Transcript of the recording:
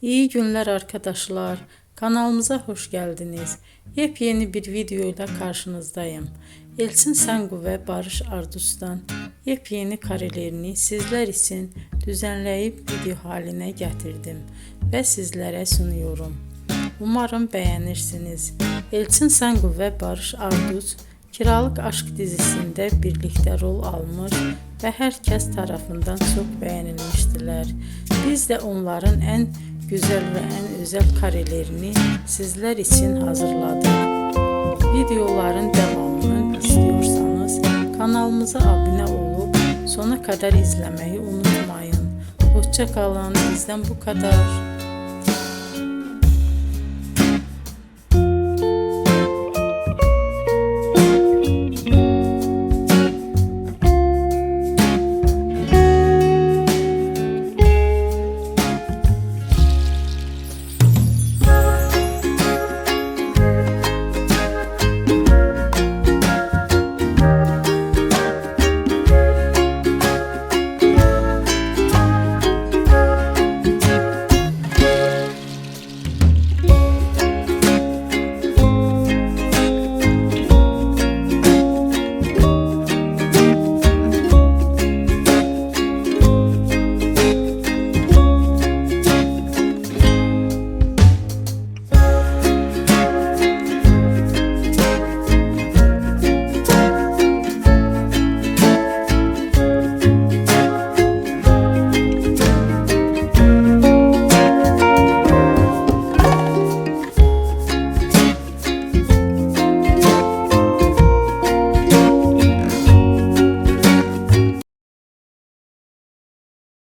İyi günler arkadaşlar. Kanalımıza hoş geldiniz. Yepyeni bir video ile karşınızdayım. Elçin Sangu ve Barış Ardus'tan yepyeni karelerini sizler için düzenleyip video haline getirdim ve sizlere sunuyorum. Umarım beğenirsiniz. Elçin Sangu ve Barış Ardus Kiralık Aşk dizisinde birlikte rol almış ve herkes tarafından çok beğenilmiştiler. Biz de onların en güzel ve en özel karelerini sizler için hazırladık. Videoların devamını istiyorsanız kanalımıza abone olup sona kadar izlemeyi unutmayın. Hoşça kalın. Bizden bu kadar.